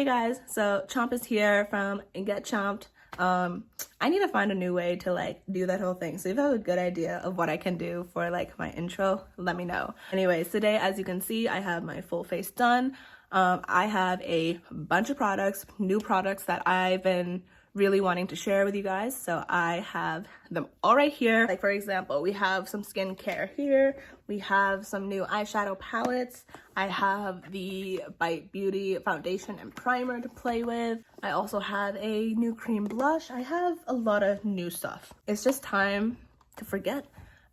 Hey guys, so Chomp is here from Get Chomped. I need to find a new way to like do that whole thing. So if you have a good idea of what I can do for like my intro, let me know. Anyways, today as you can see, I have my full face done. I have a bunch of products, new products that I've been really wanting to share with you guys. So I have them all right here. Like for example, we have some skincare here. We have some new eyeshadow palettes. I have the Bite Beauty foundation and primer to play with. I also have a new cream blush. I have a lot of new stuff. It's just time to forget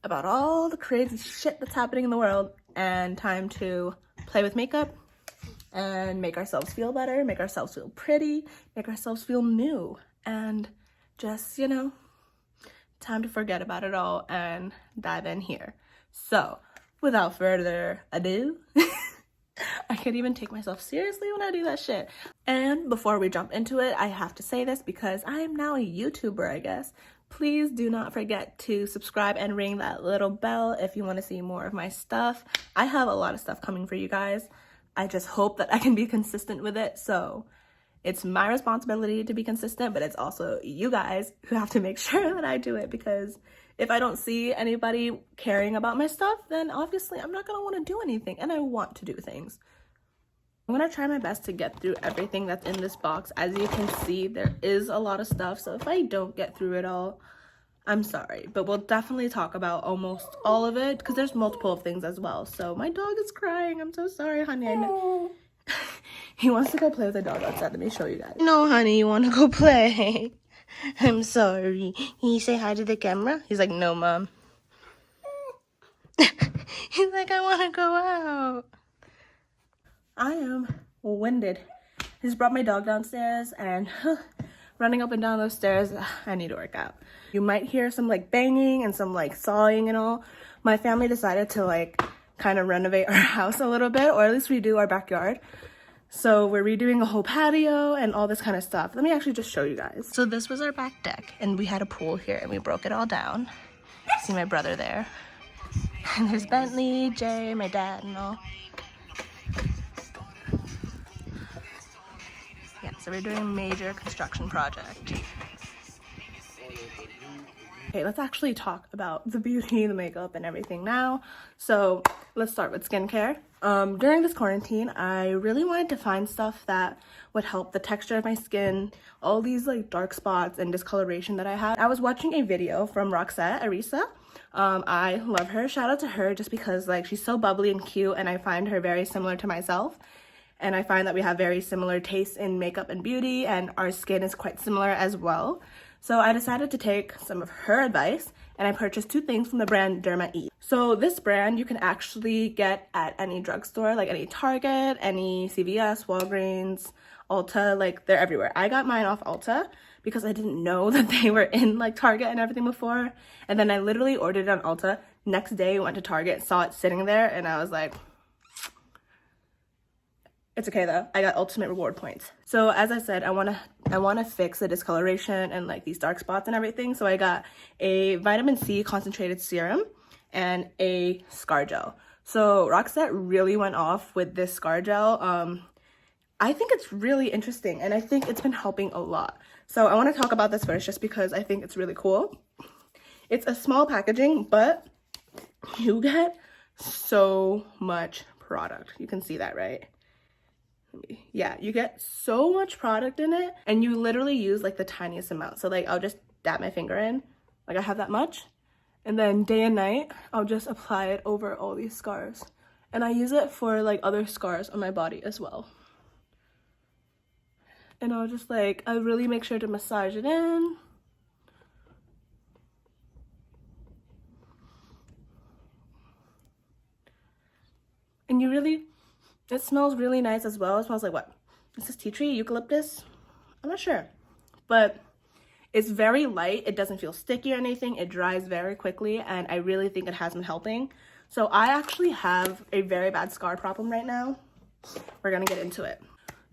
about all the crazy shit that's happening in the world and time to play with makeup and make ourselves feel better, make ourselves feel pretty, make ourselves feel new, and just, you know, time to forget about it all and dive in here. So without further ado, I can't even take myself seriously when I do that shit. And before we jump into it, I have to say this because I am now a YouTuber, I guess. Please do not forget to subscribe and ring that little bell if you want to see more of my stuff. I have a lot of stuff coming for you guys. I just hope that I can be consistent with it. So it's my responsibility to be consistent, but it's also you guys who have to make sure that I do it, because if I don't see anybody caring about my stuff, then obviously I'm not gonna want to do anything, and I want to do things. I'm gonna try my best to get through everything that's in this box. As you can see, there is a lot of stuff, so if I don't get through it all, I'm sorry, but we'll definitely talk about almost all of it because there's multiple things as well. So my dog is crying. I'm so sorry, honey. I know. He wants to go play with the dog outside. Let me show you guys. No, honey, you want to go play? I'm sorry. Can you say hi to the camera? He's like, no, Mom. He's like, I want to go out. I am winded. I just brought my dog downstairs and running up and down those stairs, I need to work out. You might hear some like banging and some like sawing and all. My family decided to like kind of renovate our house a little bit, or at least redo our backyard. So we're redoing a whole patio and all this kind of stuff. Let me actually just show you guys. So this was our back deck, and we had a pool here and we broke it all down. See my brother there. And there's Bentley, Jay, my dad and all. Yeah, so we're doing a major construction project. Okay, let's actually talk about the beauty, the makeup, and everything now. So let's start with skincare. During this quarantine, I really wanted to find stuff that would help the texture of my skin, all these like dark spots and discoloration that I had. I was watching a video from Arisa. I love her. Shout out to her just because like she's so bubbly and cute, and I find her very similar to myself. And I find that we have very similar tastes in makeup and beauty, and our skin is quite similar as well. So I decided to take some of her advice, and I purchased two things from the brand Derma E. So this brand you can actually get at any drugstore, like any Target, any CVS, Walgreens, Ulta, like they're everywhere. I got mine off Ulta because I didn't know that they were in like Target and everything before. And then I literally ordered it on Ulta. Next day, went to Target, saw it sitting there, and I was like, it's okay though, I got ultimate reward points. So as I said, I wanna fix the discoloration and like these dark spots and everything. So I got a vitamin C concentrated serum and a scar gel. So Roxette really went off with this scar gel. I think it's really interesting, and I think it's been helping a lot. So I wanna talk about this first just because I think it's really cool. It's a small packaging, but you get so much product. You can see that, right? Yeah, you get so much product in it, and you literally use like the tiniest amount. So like I'll just dab my finger in, like I have that much, and then day and night I'll just apply it over all these scars, and I use it for like other scars on my body as well. And I'll just like, I really make sure to massage it in. And you really, it smells really nice as well. It smells like what? Is this tea tree, eucalyptus? I'm not sure. But it's very light. It doesn't feel sticky or anything. It dries very quickly, and I really think it has been helping. So I actually have a very bad scar problem right now. We're gonna get into it.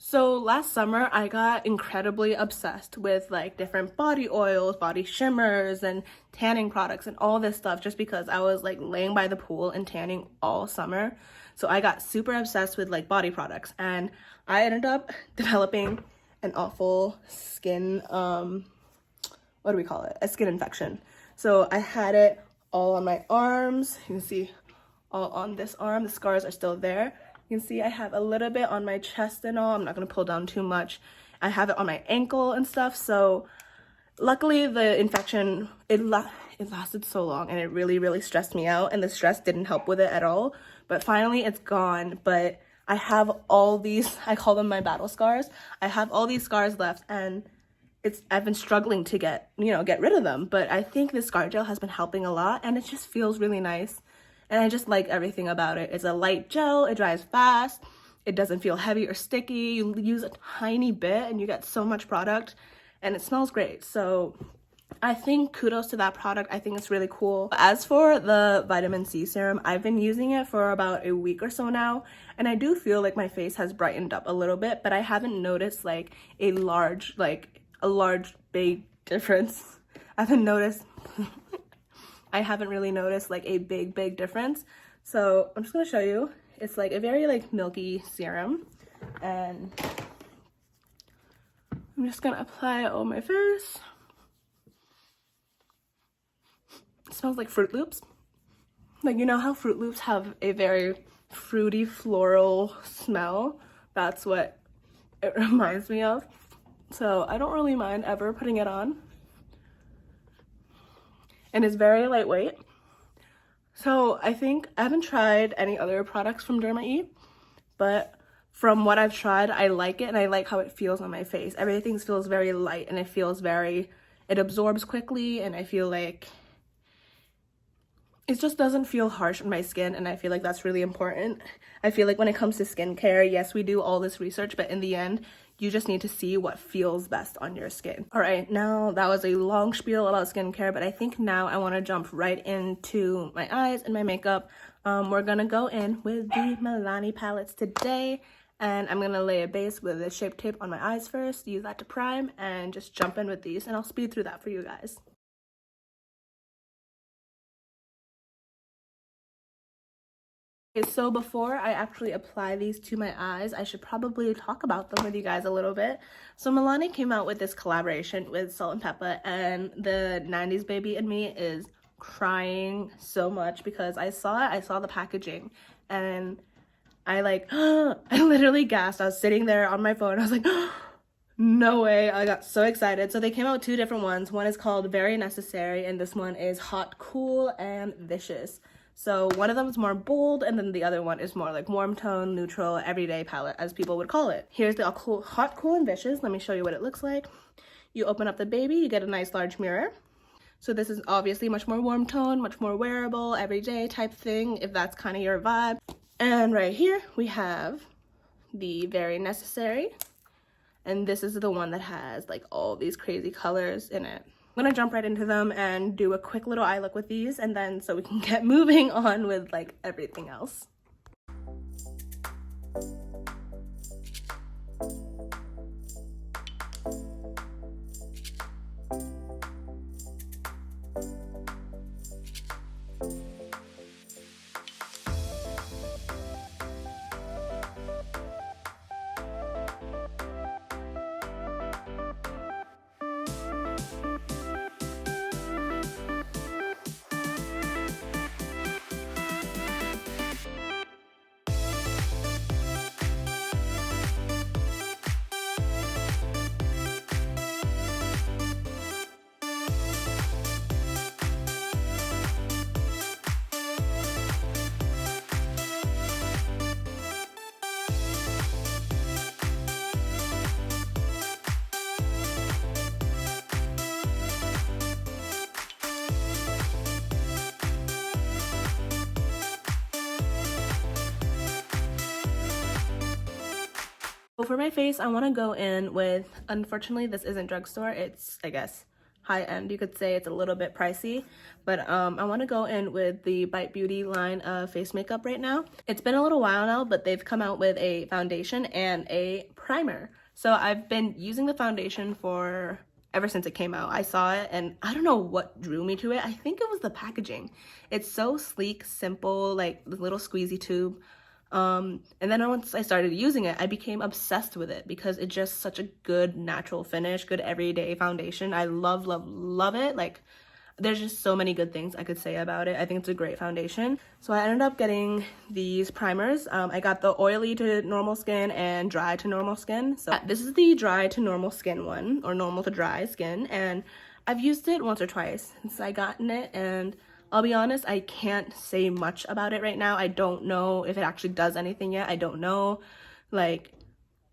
So last summer I got incredibly obsessed with like different body oils, body shimmers, and tanning products and all this stuff just because I was like laying by the pool and tanning all summer. So I got super obsessed with like body products, and I ended up developing an awful skin, what do we call it? A skin infection. So I had it all on my arms. You can see all on this arm. The scars are still there. You can see I have a little bit on my chest and all. I'm not going to pull down too much. I have it on my ankle and stuff. So luckily the infection, it lasted so long, and it really stressed me out, and the stress didn't help with it at all. But finally it's gone. But I have all these, I call them my battle scars. I have all these scars left, and I've been struggling to get rid of them. But I think this Scar Gel has been helping a lot, and it just feels really nice. And I just like everything about it. It's a light gel, it dries fast, it doesn't feel heavy or sticky. You use a tiny bit and you get so much product, and it smells great. So I think kudos to that product. I think it's really cool. As for the vitamin C serum, I've been using it for about a week or so now, and I do feel like my face has brightened up a little bit, but I haven't noticed like a large big difference. I haven't really noticed like a big difference. So I'm just gonna show you. It's like a very like milky serum, and I'm just gonna apply it on my face. It smells like Fruit Loops. Like, you know how Fruit Loops have a very fruity floral smell? That's what it reminds me of. So I don't really mind ever putting it on. And it's very lightweight. So I think I haven't tried any other products from Derma E, but from what I've tried, I like it, and I like how it feels on my face. Everything feels very light, and it absorbs quickly, and I feel like it just doesn't feel harsh on my skin, and I feel like that's really important. I feel like when it comes to skincare, yes, we do all this research, but in the end, you just need to see what feels best on your skin. All right, now that was a long spiel about skincare, but I think now I want to jump right into my eyes and my makeup. We're gonna go in with the Milani palettes today, and I'm gonna lay a base with a Shape Tape on my eyes first, use that to prime, and just jump in with these, and I'll speed through that for you guys. Okay, so before I actually apply these to my eyes, I should probably talk about them with you guys a little bit. So Milani came out with this collaboration with Salt and Peppa, and the 90s baby in me is crying so much because I saw the packaging, and I like, I literally gasped. I was sitting there on my phone, I was like, no way. I got so excited. So they came out with two different ones. One is called Very Necessary, and this one is Hot, Cool, and Vicious. So one of them is more bold, and then the other one is more like warm tone, neutral, everyday palette, as people would call it. Here's the Hot, Cool, and Vicious. Let me show you what it looks like. You open up the baby, you get a nice large mirror. So this is obviously much more warm tone, much more wearable, everyday type thing, if that's kind of your vibe. And right here we have the Very Necessary, and this is the one that has like all these crazy colors in it. I'm gonna jump right into them and do a quick little eye look with these, and then so we can get moving on with like everything else. For my face, I want to go in with, unfortunately this isn't Drugstore, it's I guess high-end. You could say it's a little bit pricey, but I want to go in with the Bite Beauty line of face makeup right now. It's been a little while now, but they've come out with a foundation and a primer. So I've been using the foundation for ever since it came out. I saw it and I don't know what drew me to it. I think it was the packaging. It's so sleek, simple, like the little squeezy tube. And then once I started using it, I became obsessed with it because it's just such a good natural finish, good everyday foundation. I love, love, love it. Like, there's just so many good things I could say about it. I think it's a great foundation. So I ended up getting these primers. I got the oily to normal skin and dry to normal skin. So this is the dry to normal skin one, or normal to dry skin. And I've used it once or twice since I gotten it, and I'll be honest, I can't say much about it right now. I don't know if it actually does anything yet. I don't know. Like,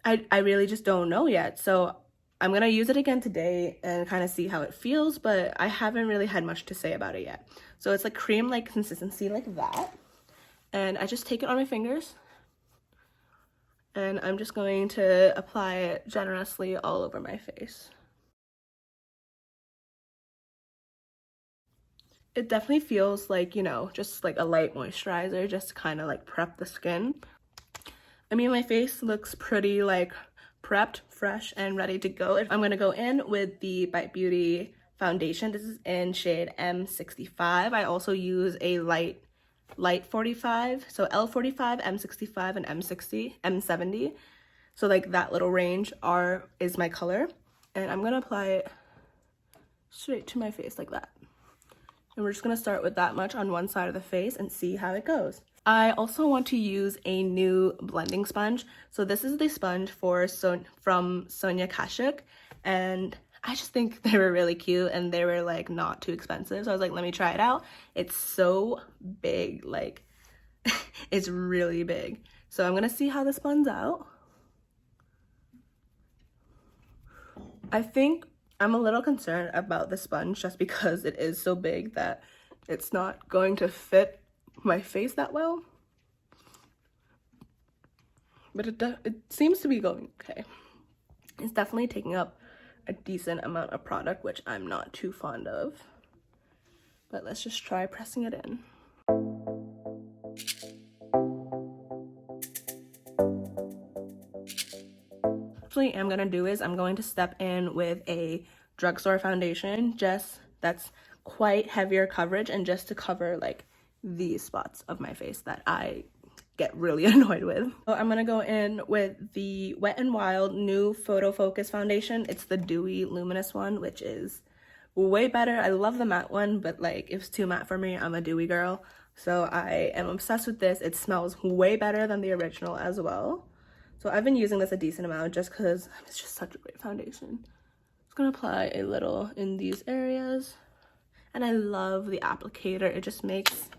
I really just don't know yet. So I'm gonna use it again today and kind of see how it feels, but I haven't really had much to say about it yet. So it's like cream-like consistency like that. And I just take it on my fingers. And I'm just going to apply it generously all over my face. It definitely feels like, you know, just like a light moisturizer, just to kind of like prep the skin. I mean, my face looks pretty like prepped, fresh, and ready to go. I'm gonna go in with the Bite Beauty foundation. This is in shade M65. I also use a light 45, so L45, M65, and M70. So like that little range is my color. And I'm gonna apply it straight to my face like that. And we're just gonna start with that much on one side of the face and see how it goes. I also want to use a new blending sponge. So this is the sponge from Sonia Kashuk, and I just think they were really cute and they were like not too expensive. So I was like, let me try it out. It's so big, like it's really big. So I'm gonna see how this blends out. I think I'm a little concerned about the sponge just because it is so big that it's not going to fit my face that well. But it seems to be going okay. It's definitely taking up a decent amount of product, which I'm not too fond of. But let's just try pressing it in. What I'm gonna do is I'm going to step in with a Drugstore foundation, that's quite heavier coverage, and just to cover like these spots of my face that I get really annoyed with. So I'm gonna go in with the Wet n Wild new Photo Focus foundation. It's the dewy luminous one, which is way better. I love the matte one, but like it was too matte for me. I'm a dewy girl, so I am obsessed with this. It smells way better than the original as well. So I've been using this a decent amount just because it's just such a great foundation. I'm just gonna apply a little in these areas. And I love the applicator. It just makes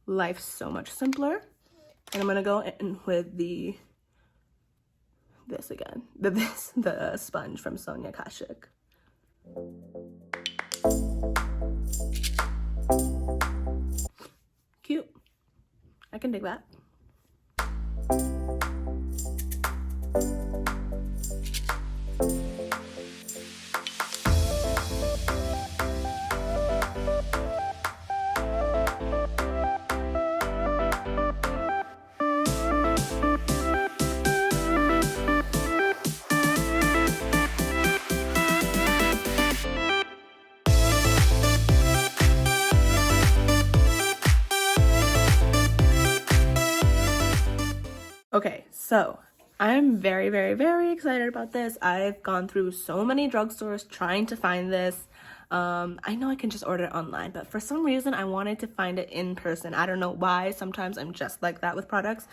life so much simpler. And I'm gonna go in with the sponge from Sonia Kashuk. Cute. I can dig that. Okay, so I'm very, very, very excited about this. I've gone through so many drugstores trying to find this. I know I can just order it online, but for some reason I wanted to find it in person. I don't know why. Sometimes I'm just like that with products.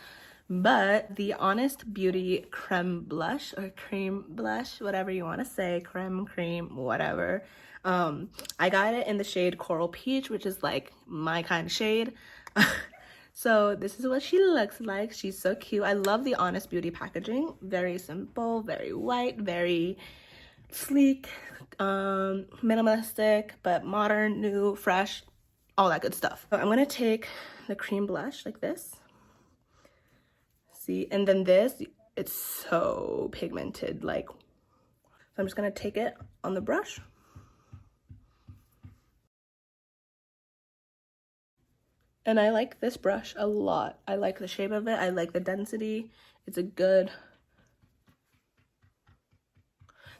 But the Honest Beauty Creme Blush, or Cream Blush, whatever you want to say, creme, cream, whatever. I got it in the shade Coral Peach, which is like my kind of shade. So this is what she looks like. She's so cute. I love the Honest Beauty packaging. Very simple, very white, very sleek, minimalistic, but modern, new, fresh, all that good stuff. So I'm gonna take the cream blush like this. See, and then this, it's so pigmented, like, so I'm just gonna take it on the brush And I like this brush a lot. I like the shape of it. I like the density. It's a good...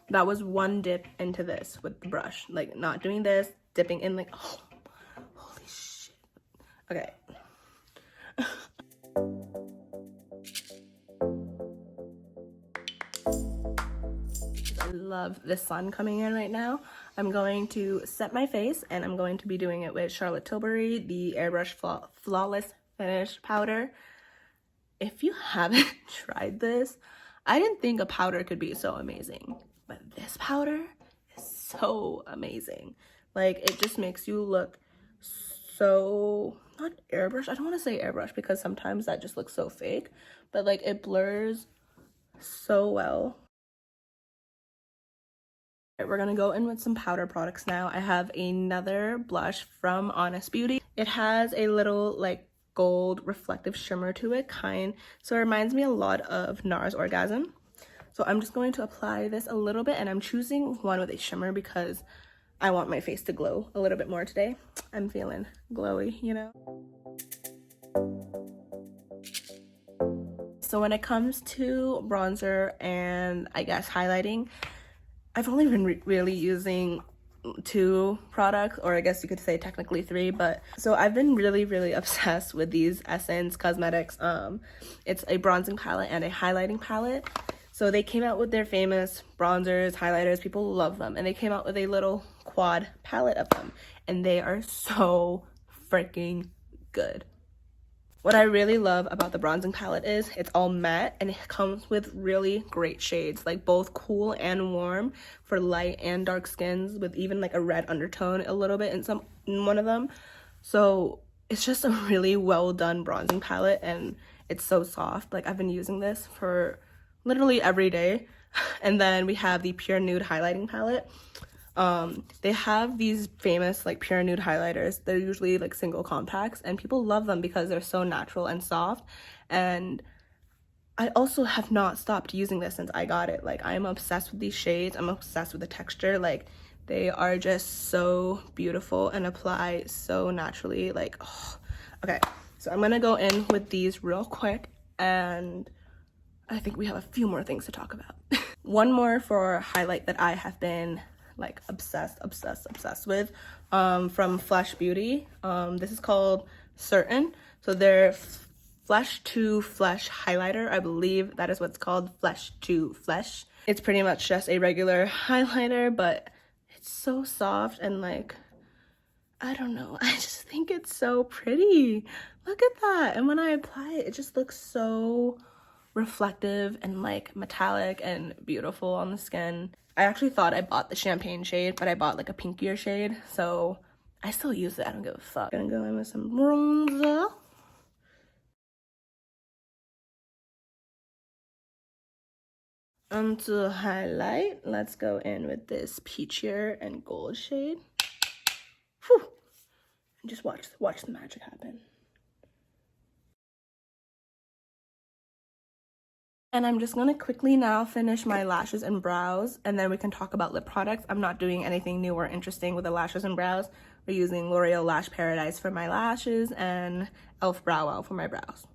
That was one dip into this with the brush. Like, not doing this, dipping in like... Oh, holy shit. Okay. I love the sun coming in right now. I'm going to set my face, and I'm going to be doing it with Charlotte Tilbury, the Airbrush Flawless Finish Powder. If you haven't tried this, I didn't think a powder could be so amazing, but this powder is so amazing. Like, it just makes you look so, not airbrush, I don't want to say airbrush because sometimes that just looks so fake, but like it blurs so well. We're gonna go in with some powder products now. I have another blush from Honest Beauty. It has a little like gold reflective shimmer to it, so it reminds me a lot of NARS Orgasm. So I'm just going to apply this a little bit, and I'm choosing one with a shimmer because I want my face to glow a little bit more today. I'm feeling glowy, you know? So when it comes to bronzer and I guess highlighting, I've only been really using 2 products, or I guess you could say technically 3, but so I've been really obsessed with these Essence Cosmetics. It's a bronzing palette and a highlighting palette. So they came out with their famous bronzers, highlighters, people love them, and they came out with a little quad palette of them, and they are so freaking good. What I really love about the bronzing palette is it's all matte, and it comes with really great shades, like both cool and warm for light and dark skins, with even like a red undertone a little bit in one of them. So it's just a really well done bronzing palette, and it's so soft. Like, I've been using this for literally every day. And then we have the Pure Nude highlighting palette. They have these famous like Pure Nude highlighters. They're usually like single compacts, and people love them because they're so natural and soft. And I also have not stopped using this since I got it. Like, I'm obsessed with these shades. I'm obsessed with the texture. Like, they are just so beautiful and apply so naturally. Like, oh. Okay, so I'm gonna go in with these real quick, and I think we have a few more things to talk about. One more for highlight that I have been like obsessed with, from Flesh Beauty. This is called Certain. So they're Flesh to Flesh highlighter. I believe that is what's called, Flesh to Flesh. It's pretty much just a regular highlighter, but it's so soft and like, I don't know, I just think it's so pretty. Look at that. And when I apply it, it just looks so reflective and like metallic and beautiful on the skin. I actually thought I bought the champagne shade, but I bought like a pinkier shade, so I still use it. I don't give a fuck. Gonna go in with some bronzer. To highlight, let's go in with this peachier and gold shade. Whew. And just watch the magic happen. And I'm just gonna quickly now finish my lashes and brows, and then we can talk about lip products. I'm not doing anything new or interesting with the lashes and brows. We're using L'Oreal Lash Paradise for my lashes and e.l.f. Brow Wow for my brows.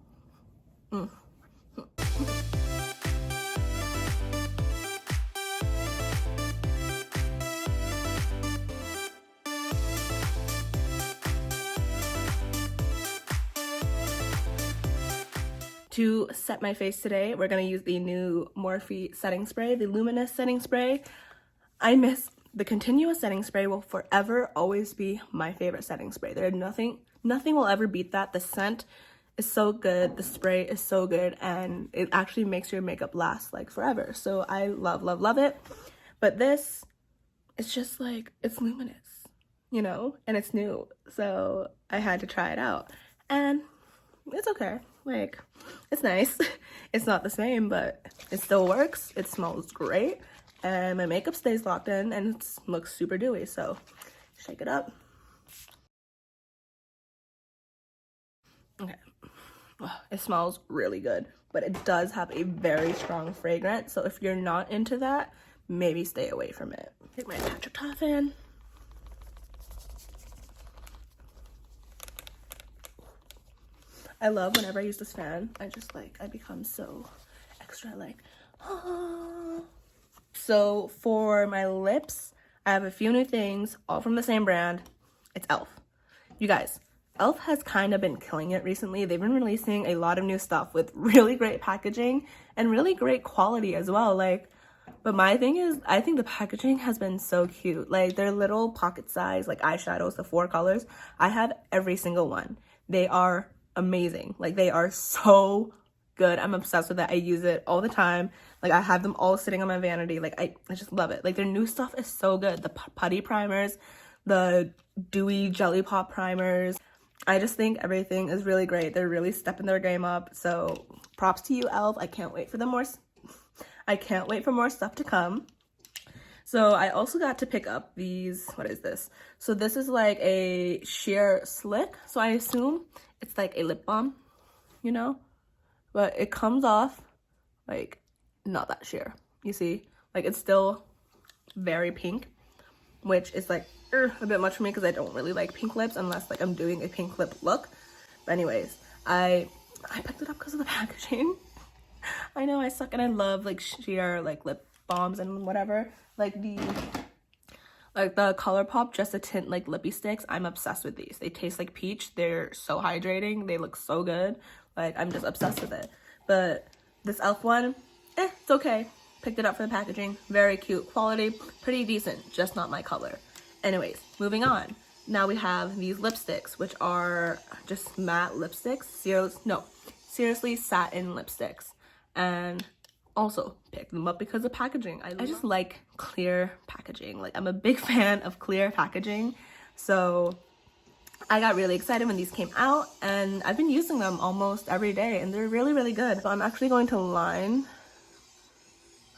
To set my face today, we're gonna use the new Morphe setting spray, the Luminous setting spray. I miss the continuous setting spray. Will forever always be my favorite setting spray. There's nothing will ever beat that. The scent is so good, the spray is so good, and it actually makes your makeup last like forever. So I love it. But this, it's just like, it's luminous, you know, and it's new. So I had to try it out, and it's okay. Like, it's nice. It's not the same, but it still works. It smells great, and my makeup stays locked in, and it looks super dewy. So shake it up. Okay. Oh, it smells really good, but it does have a very strong fragrance. So if you're not into that, maybe stay away from it. Take my Patrick Toff in. I love whenever I use this fan. I just like, I become so extra like, oh. So for my lips, I have a few new things, all from the same brand. It's e.l.f. You guys, e.l.f. has kind of been killing it recently. They've been releasing a lot of new stuff with really great packaging and really great quality as well. Like, but my thing is, I think the packaging has been so cute. Like, their little pocket size, like eyeshadows, the 4 colors. I have every single one. They are amazing. Like, they are so good. I'm obsessed with it. I use it all the time. Like, I have them all sitting on my vanity. Like, I just love it. Like, their new stuff is so good. The putty primers, the dewy jelly pop primers. I just think everything is really great. They're really stepping their game up. So props to you, e.l.f. I can't wait for more stuff to come. So I also got to pick up these, what is this? So this is like a sheer slick. So I assume it's like a lip balm, you know? But it comes off like not that sheer, you see? Like, it's still very pink, which is like a bit much for me because I don't really like pink lips unless like I'm doing a pink lip look. But anyways, I picked it up because of the packaging. I know I suck and I love like sheer like lip balms and whatever. Like the ColourPop Just a Tint like lippy sticks. I'm obsessed with these. They taste like peach. They're so hydrating. They look so good. Like, I'm just obsessed with it. But this e.l.f. one, it's okay. Picked it up for the packaging. Very cute. Quality, pretty decent. Just not my color. Anyways, moving on. Now we have these lipsticks, which are just matte lipsticks. Seriously, satin lipsticks. And also picked them up because of packaging. I just like clear packaging. Like, I'm a big fan of clear packaging. So I got really excited when these came out, and I've been using them almost every day, and they're really, really good. So I'm actually going to line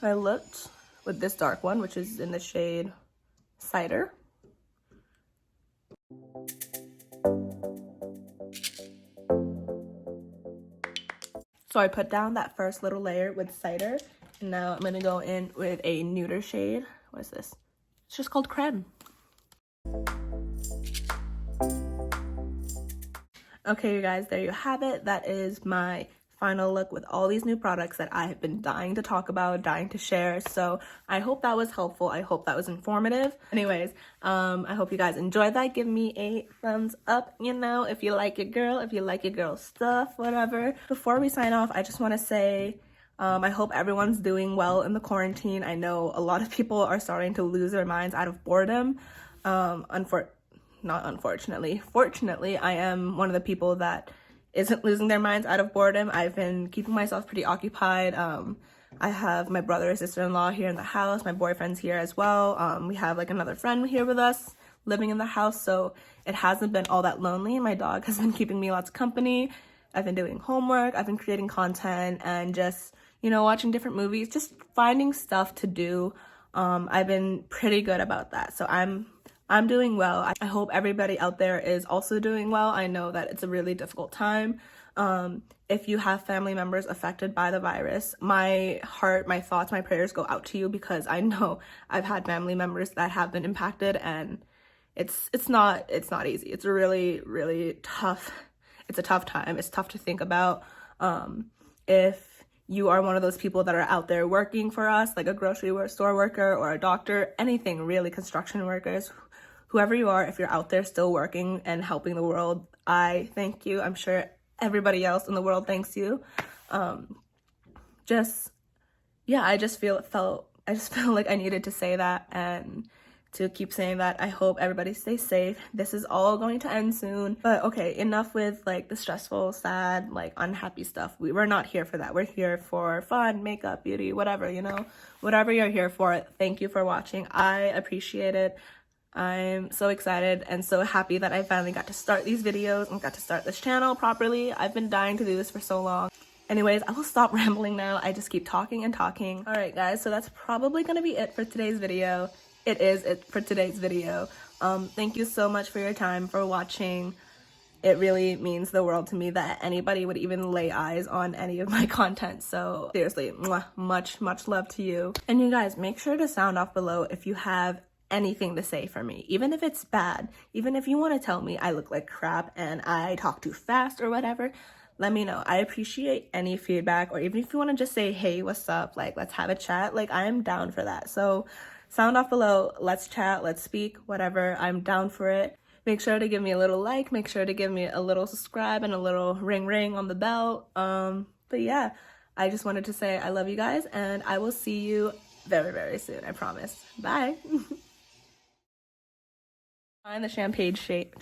my lips with this dark one, which is in the shade Cider. So I put down that first little layer with Cider, and now I'm gonna go in with a nuder shade. What is this? It's just called Creme. Okay, you guys, there you have it. That is my final look with all these new products that I have been dying to talk about, dying to share. So I hope that was helpful. I hope that was informative. Anyways, I hope you guys enjoyed that. Give me a thumbs up, you know, if you like your girl, if you like your girl stuff, whatever. Before we sign off, I just want to say I hope everyone's doing well in the quarantine. I know a lot of people are starting to lose their minds out of boredom. Fortunately, I am one of the people that isn't losing their minds out of boredom. I've been keeping myself pretty occupied. I have my brother and sister-in-law here in the house. My boyfriend's here as well. We have like another friend here with us living in the house, so it hasn't been all that lonely. My dog has been keeping me lots of company. I've been doing homework. I've been creating content and just, you know, watching different movies, just finding stuff to do. I've been pretty good about that. So I'm doing well. I hope everybody out there is also doing well. I know that it's a really difficult time. If you have family members affected by the virus, my heart, my thoughts, my prayers go out to you, because I know I've had family members that have been impacted, and it's not easy. It's a really tough. It's a tough time. It's tough to think about. If you are one of those people that are out there working for us, like a grocery store worker or a doctor, anything really, construction workers, whoever you are, if you're out there still working and helping the world, I thank you. I'm sure everybody else in the world thanks you. I just felt like I needed to say that, and to keep saying that. I hope everybody stays safe. This is all going to end soon. But okay, enough with like the stressful, sad, like unhappy stuff. We're not here for that. We're here for fun, makeup, beauty, whatever, you know, whatever you're here for. Thank you for watching. I appreciate it. I'm so excited and so happy that I finally got to start these videos and got to start this channel properly. I've been dying to do this for so long. Anyways, I will stop rambling now. I just keep talking and talking. All right, guys, so that's probably gonna be it for today's video. It is it for today's video. Thank you so much for your time, for watching. It really means the world to me that anybody would even lay eyes on any of my content. So seriously, much love to you. And you guys, make sure to sound off below if you have anything to say for me, even if it's bad, even if you want to tell me I look like crap and I talk too fast or whatever. let me know. I appreciate any feedback, or even if you want to just say, hey, what's up? Like, let's have a chat. Like, I'm down for that. So sound off below. Let's chat. Let's speak. Whatever. I'm down for it. Make sure to give me a little like. Make sure to give me a little subscribe and a little ring on the bell. But yeah, I just wanted to say I love you guys, and I will see you very, very soon. I promise. Bye. Find the champagne shade.